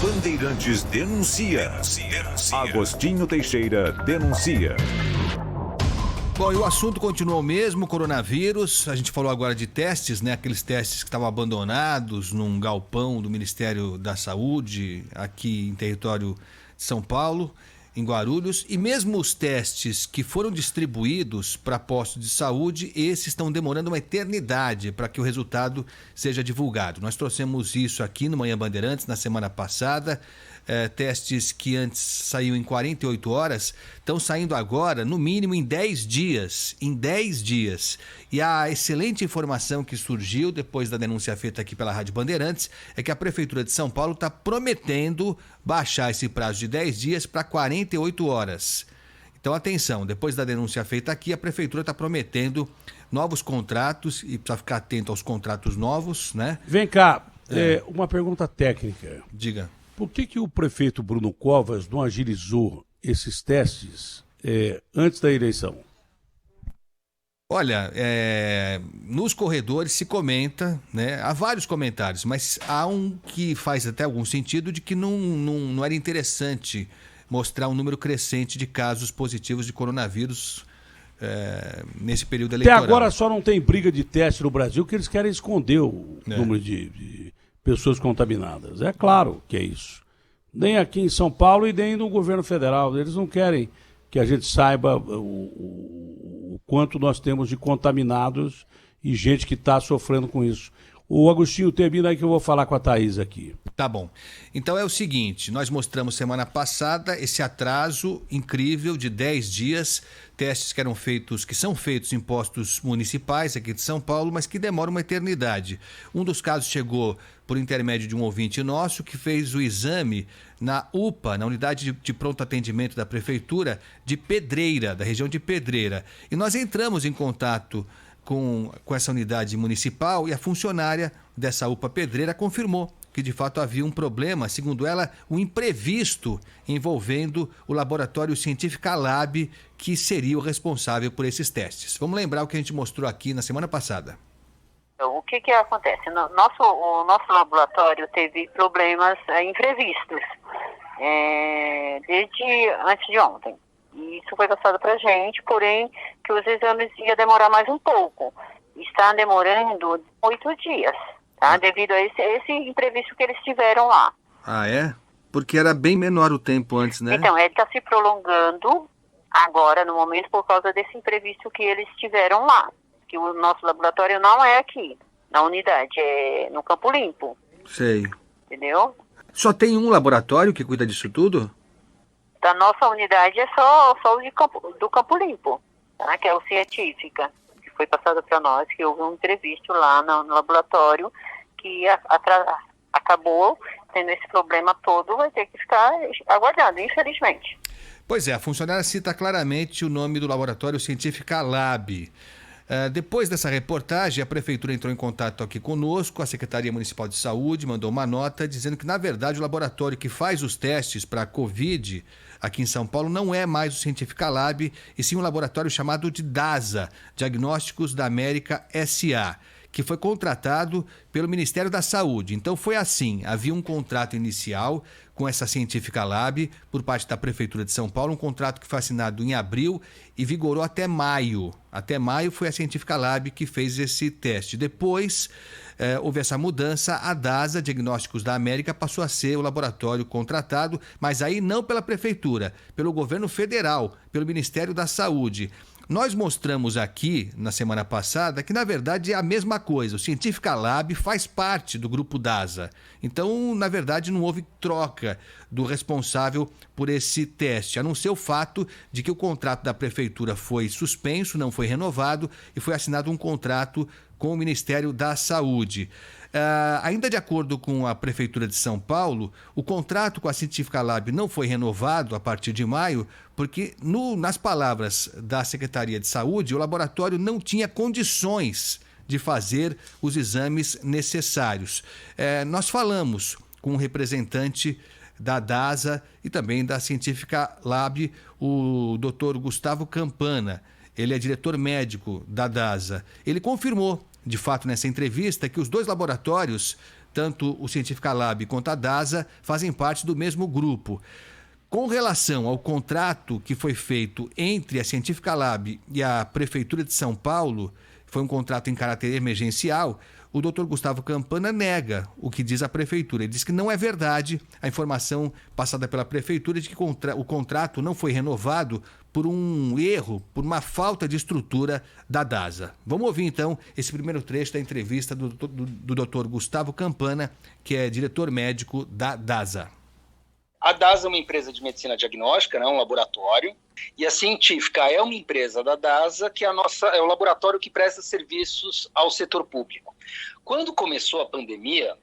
Bandeirantes denuncia. Agostinho Teixeira denuncia. Bom, e o assunto continua o mesmo, coronavírus. A gente falou agora de testes, né? Aqueles testes que estavam abandonados num galpão do Ministério da Saúde, aqui em território de São Paulo, em Guarulhos. E mesmo os testes que foram distribuídos para postos de saúde, esses estão demorando uma eternidade para que o resultado seja divulgado. Nós trouxemos isso aqui no Manhã Bandeirantes na semana passada. Testes que antes saíam em 48 horas, estão saindo agora, no mínimo, em 10 dias. Em 10 dias. E a excelente informação que surgiu depois da denúncia feita aqui pela Rádio Bandeirantes é que a Prefeitura de São Paulo está prometendo baixar esse prazo de 10 dias para 48 horas. Então, atenção, depois da denúncia feita aqui, a Prefeitura está prometendo novos contratos e precisa ficar atento aos contratos novos, né? Vem cá, uma pergunta técnica. Diga. Por que o prefeito Bruno Covas não agilizou esses testes antes da eleição? Olha, nos corredores se comenta, né? Há vários comentários, mas há um que faz até algum sentido de que não era interessante mostrar um número crescente de casos positivos de coronavírus nesse período eleitoral. Até agora só não tem briga de teste no Brasil porque eles querem esconder o número de pessoas contaminadas. É claro que é isso. Nem aqui em São Paulo e nem no governo federal. Eles não querem que a gente saiba o quanto nós temos de contaminados e gente que está sofrendo com isso. O Agostinho, termina aí que eu vou falar com a Thaís aqui. Tá bom. Então é o seguinte, nós mostramos semana passada esse atraso incrível de 10 dias, testes que são feitos em postos municipais aqui de São Paulo, mas que demoram uma eternidade. Um dos casos chegou por intermédio de um ouvinte nosso que fez o exame na UPA, na Unidade de Pronto Atendimento da Prefeitura de Pedreira, da região de Pedreira. E nós entramos em contato com essa unidade municipal e a funcionária dessa UPA Pedreira confirmou que de fato havia um problema, segundo ela, um imprevisto envolvendo o laboratório Científica Lab, que seria o responsável por esses testes. Vamos lembrar o que a gente mostrou aqui na semana passada. O que acontece? O nosso laboratório teve problemas imprevistos desde antes de ontem. Isso foi passado para a gente, porém que os exames iam demorar mais um pouco. Está demorando 8 dias, tá? Devido a esse imprevisto que eles tiveram lá. Ah, é? Porque era bem menor o tempo antes, né? Então, ele está se prolongando agora, no momento, por causa desse imprevisto que eles tiveram lá. Que o nosso laboratório não é aqui, na unidade, é no Campo Limpo. Sei. Entendeu? Só tem um laboratório que cuida disso tudo? Da nossa unidade é só o do Campo Limpo, tá? Que é o Científica, que foi passado para nós, que houve um imprevisto lá no laboratório, que acabou tendo esse problema todo, vai ter que ficar aguardando, infelizmente. Pois é, a funcionária cita claramente o nome do laboratório Científica Lab. Depois dessa reportagem, a Prefeitura entrou em contato aqui conosco, a Secretaria Municipal de Saúde mandou uma nota dizendo que, na verdade, o laboratório que faz os testes para a Covid aqui em São Paulo não é mais o Científica Lab, e sim um laboratório chamado de DASA, Diagnósticos da América S.A., que foi contratado pelo Ministério da Saúde. Então foi assim, havia um contrato inicial com essa Científica Lab por parte da Prefeitura de São Paulo, um contrato que foi assinado em abril e vigorou até maio. Até maio foi a Científica Lab que fez esse teste. Depois houve essa mudança, a DASA, Diagnósticos da América, passou a ser o laboratório contratado, mas aí não pela Prefeitura, pelo governo federal, pelo Ministério da Saúde. Nós mostramos aqui, na semana passada, que na verdade é a mesma coisa. O Científica Lab faz parte do grupo DASA. Então, na verdade, não houve troca do responsável por esse teste, a não ser o fato de que o contrato da Prefeitura foi suspenso, não foi renovado e foi assinado um contrato com o Ministério da Saúde. Ainda de acordo com a Prefeitura de São Paulo, o contrato com a Científica Lab não foi renovado a partir de maio, porque, nas palavras da Secretaria de Saúde, o laboratório não tinha condições de fazer os exames necessários. Nós falamos com um representante da DASA e também da Científica Lab, o Dr. Gustavo Campana. Ele é diretor médico da DASA. Ele confirmou, de fato, nessa entrevista, que os dois laboratórios tanto o Científica Lab quanto a DASA fazem parte do mesmo grupo. Com relação ao contrato que foi feito entre a Científica Lab e a Prefeitura de São Paulo, foi um contrato em caráter emergencial, o Dr. Gustavo Campana nega o que diz a Prefeitura. Ele diz que não é verdade a informação passada pela Prefeitura de que o contrato não foi renovado por um erro, por uma falta de estrutura da DASA. Vamos ouvir, então, esse primeiro trecho da entrevista do Dr. Gustavo Campana, que é diretor médico da DASA. A DASA é uma empresa de medicina diagnóstica, né, um laboratório, e a Científica é uma empresa da DASA, que é o laboratório que presta serviços ao setor público. Quando começou a pandemia,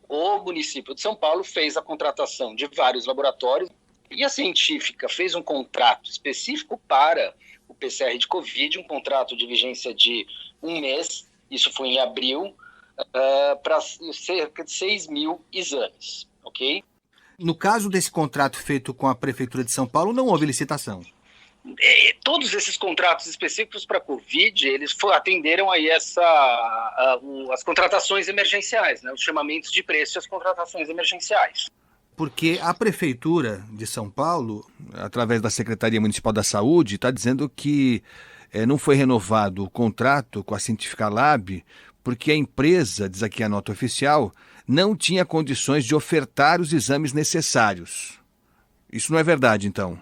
o município de São Paulo fez a contratação de vários laboratórios e a Científica fez um contrato específico para o PCR de Covid, um contrato de vigência de 1 mês, isso foi em abril, para cerca de 6 mil exames, ok? No caso desse contrato feito com a Prefeitura de São Paulo, não houve licitação. Todos esses contratos específicos para a Covid, eles atenderam aí as contratações emergenciais, né, os chamamentos de preço e as contratações emergenciais. Porque a Prefeitura de São Paulo, através da Secretaria Municipal da Saúde, está dizendo que não foi renovado o contrato com a Científica Lab, porque a empresa, diz aqui a nota oficial, não tinha condições de ofertar os exames necessários. Isso não é verdade, então?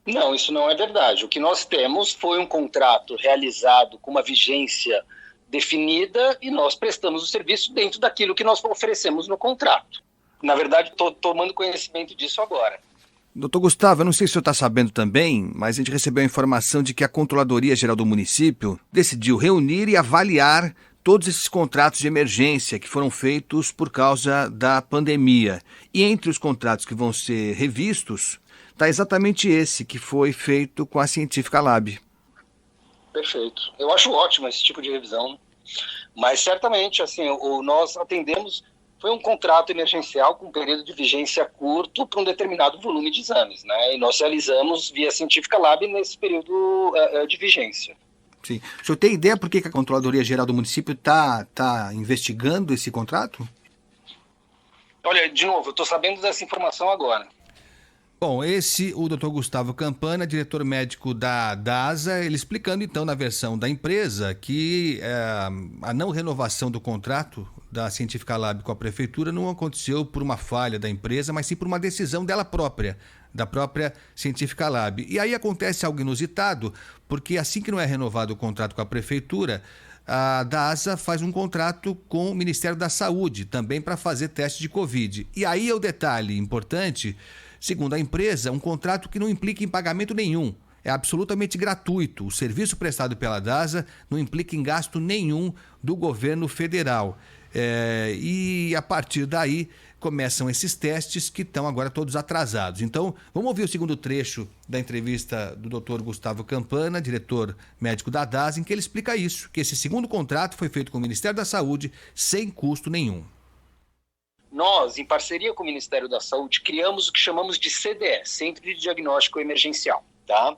Não, isso não é verdade. O que nós temos foi um contrato realizado com uma vigência definida e nós prestamos o serviço dentro daquilo que nós oferecemos no contrato. Na verdade, estou tomando conhecimento disso agora. Doutor Gustavo, eu não sei se o senhor está sabendo também, mas a gente recebeu a informação de que a Controladoria Geral do Município decidiu reunir e avaliar todos esses contratos de emergência que foram feitos por causa da pandemia. E entre os contratos que vão ser revistos, está exatamente esse que foi feito com a Científica Lab. Perfeito. Eu acho ótimo esse tipo de revisão. Mas certamente, assim, nós atendemos, foi um contrato emergencial com um período de vigência curto para um determinado volume de exames, né? E nós realizamos via Científica Lab nesse período de vigência. Sim. O senhor tem ideia por que a Controladoria Geral do Município está investigando esse contrato? Olha, de novo, eu estou sabendo dessa informação agora. Bom, o Dr. Gustavo Campana, diretor médico da DASA, ele explicando então na versão da empresa que a não renovação do contrato da Científica Lab com a Prefeitura não aconteceu por uma falha da empresa, mas sim por uma decisão dela própria, da própria Científica Lab. E aí acontece algo inusitado, porque assim que não é renovado o contrato com a Prefeitura, a DASA faz um contrato com o Ministério da Saúde, também para fazer teste de Covid. E aí é o detalhe importante, segundo a empresa, um contrato que não implica em pagamento nenhum. É absolutamente gratuito. O serviço prestado pela DASA não implica em gasto nenhum do governo federal. E a partir daí começam esses testes que estão agora todos atrasados. Então, vamos ouvir o segundo trecho da entrevista do Dr. Gustavo Campana, diretor médico da DASA, em que ele explica isso, que esse segundo contrato foi feito com o Ministério da Saúde sem custo nenhum. Nós, em parceria com o Ministério da Saúde, criamos o que chamamos de CDE, Centro de Diagnóstico Emergencial. Tá?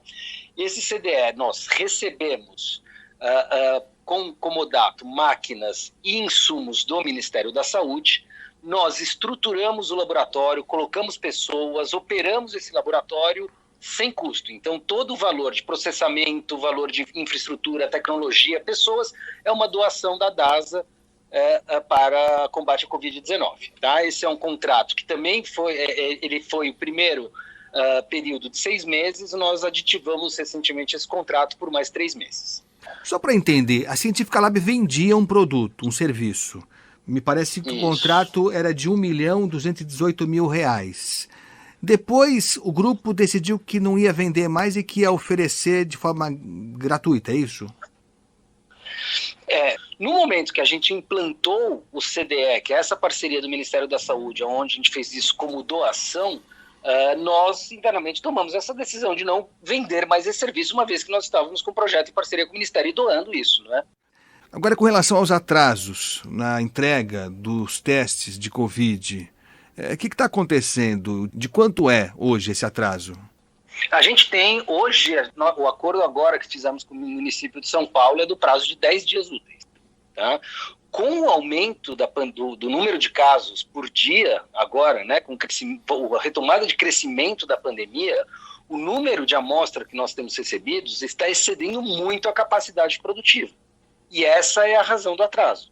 Esse CDE, nós recebemos com comodato máquinas e insumos do Ministério da Saúde, nós estruturamos o laboratório, colocamos pessoas, operamos esse laboratório sem custo. Então, todo o valor de processamento, valor de infraestrutura, tecnologia, pessoas, é uma doação da DASA para combate à Covid-19. Tá? Esse é um contrato que também ele foi o primeiro período de 6 meses, nós aditivamos recentemente esse contrato por mais 3 meses. Só para entender, a Científica Lab vendia um produto, um serviço. Me parece que o contrato era de R$1.218.000. Depois, o grupo decidiu que não ia vender mais e que ia oferecer de forma gratuita, é isso? No momento que a gente implantou o CDE, que é essa parceria do Ministério da Saúde, onde a gente fez isso como doação, nós internamente tomamos essa decisão de não vender mais esse serviço, uma vez que nós estávamos com o projeto em parceria com o Ministério e doando isso, né? Agora, com relação aos atrasos na entrega dos testes de Covid, o que está acontecendo? De quanto é hoje esse atraso? A gente tem hoje, o acordo agora que fizemos com o município de São Paulo é do prazo de 10 dias úteis. Tá? com o aumento do número de casos por dia, agora, né, com a retomada de crescimento da pandemia, o número de amostra que nós temos recebidos está excedendo muito a capacidade produtiva. E essa é a razão do atraso.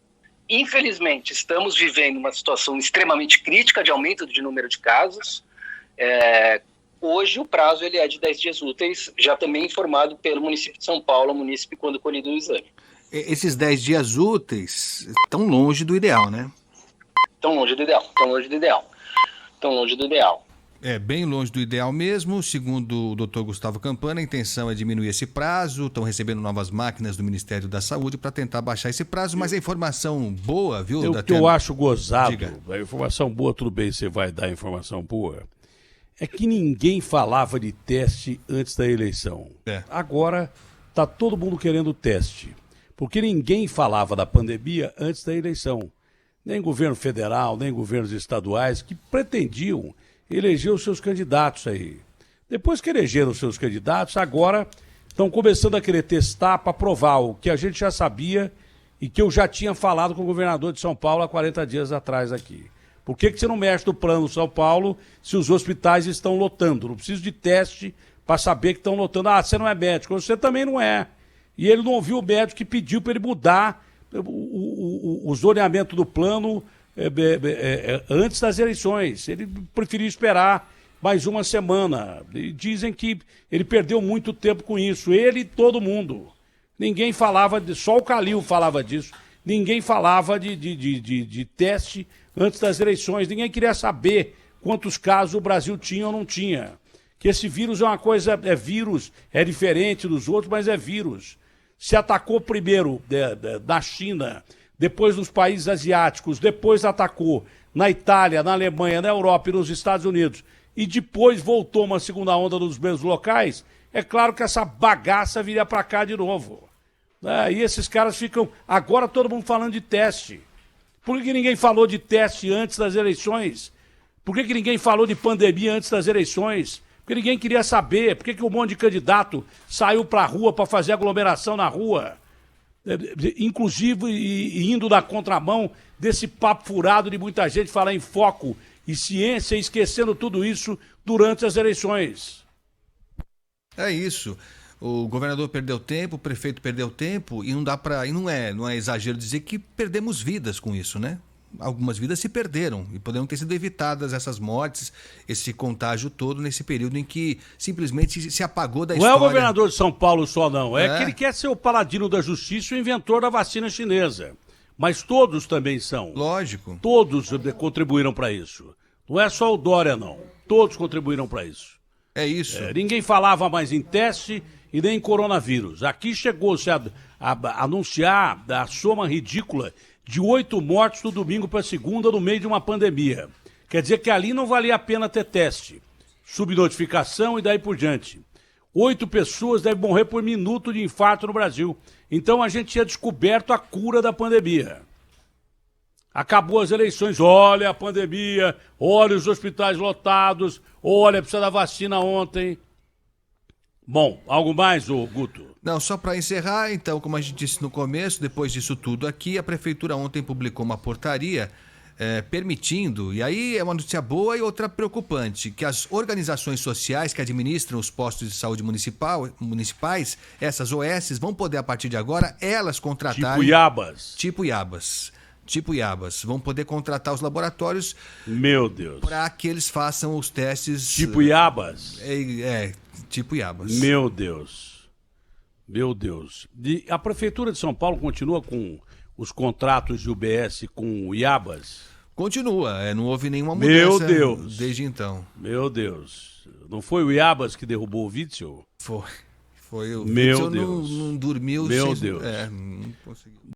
Infelizmente, estamos vivendo uma situação extremamente crítica de aumento de número de casos. Hoje, o prazo ele é de 10 dias úteis, já também informado pelo município de São Paulo, município quando colhido o exame. Esses 10 dias úteis estão longe do ideal, né? Estão longe do ideal. É, bem longe do ideal mesmo. Segundo o Dr. Gustavo Campana, a intenção é diminuir esse prazo. Estão recebendo novas máquinas do Ministério da Saúde para tentar baixar esse prazo, mas a informação boa, viu? O que eu acho gozado, Diga. a informação boa, tudo bem, você vai dar informação boa, é que ninguém falava de teste antes da eleição. Agora está todo mundo querendo teste, porque ninguém falava da pandemia antes da eleição. Nem governo federal, nem governos estaduais que pretendiam eleger os seus candidatos aí. Depois que elegeram os seus candidatos, agora estão começando a querer testar para provar o que a gente já sabia e que eu já tinha falado com o governador de São Paulo há 40 dias atrás aqui. Por que você não mexe no plano São Paulo se os hospitais estão lotando? Não preciso de teste para saber que estão lotando. Ah, você não é médico, você também não é. E ele não ouviu o médico que pediu para ele mudar o zoneamento do plano antes das eleições. Ele preferiu esperar mais uma semana. E dizem que ele perdeu muito tempo com isso. Ele e todo mundo. Ninguém falava, só o Calil falava disso. Ninguém falava de teste antes das eleições. Ninguém queria saber quantos casos o Brasil tinha ou não tinha. Que esse vírus é uma coisa, é vírus, é diferente dos outros, mas é vírus. Se atacou primeiro da China, depois nos países asiáticos, depois atacou na Itália, na Alemanha, na Europa e nos Estados Unidos, e depois voltou uma segunda onda nos mesmos locais, é claro que essa bagaça viria para cá de novo. E esses caras ficam... Agora todo mundo falando de teste. Por que ninguém falou de teste antes das eleições? Por que ninguém falou de pandemia antes das eleições? Porque ninguém queria saber. Por que um monte de candidato saiu para a rua para fazer aglomeração na rua? Inclusive indo na contramão desse papo furado de muita gente falar em foco e ciência, esquecendo tudo isso durante as eleições. É isso. O governador perdeu tempo, o prefeito perdeu tempo e não dá para, e não é exagero dizer que perdemos vidas com isso, né? Algumas vidas se perderam e poderiam ter sido evitadas essas mortes, esse contágio todo nesse período em que simplesmente se apagou da história. Não é o governador de São Paulo só não, é que ele quer ser o paladino da justiça e o inventor da vacina chinesa. Mas todos também são. Lógico. Todos contribuíram para isso. Não é só o Dória não, todos contribuíram para isso. É isso. Ninguém falava mais em teste e nem em coronavírus. Aqui chegou-se a anunciar a soma ridícula de 8 mortes do domingo para segunda no meio de uma pandemia. Quer dizer que ali não valia a pena ter teste, subnotificação e daí por diante. 8 pessoas devem morrer por minuto de infarto no Brasil. Então a gente tinha descoberto a cura da pandemia. Acabou as eleições, olha a pandemia, olha os hospitais lotados, olha, precisa da vacina ontem. Bom, algo mais, Guto? Não, só para encerrar, então, como a gente disse no começo, depois disso tudo aqui, a Prefeitura ontem publicou uma portaria permitindo, e aí é uma notícia boa e outra preocupante, que as organizações sociais que administram os postos de saúde municipais, essas OS, vão poder, a partir de agora, elas contratarem... Tipo Iabas. Vão poder contratar os laboratórios... Meu Deus. Para que eles façam os testes... Tipo Iabas? Tipo Iabas. Meu Deus. A Prefeitura de São Paulo continua com os contratos de UBS com o Iabas? Continua, não houve nenhuma mudança desde então. Meu Deus. Não foi o Iabas que derrubou o Witzel? Foi o Meu Witzel Deus. Não dormiu. Meu Deus. Não conseguiu.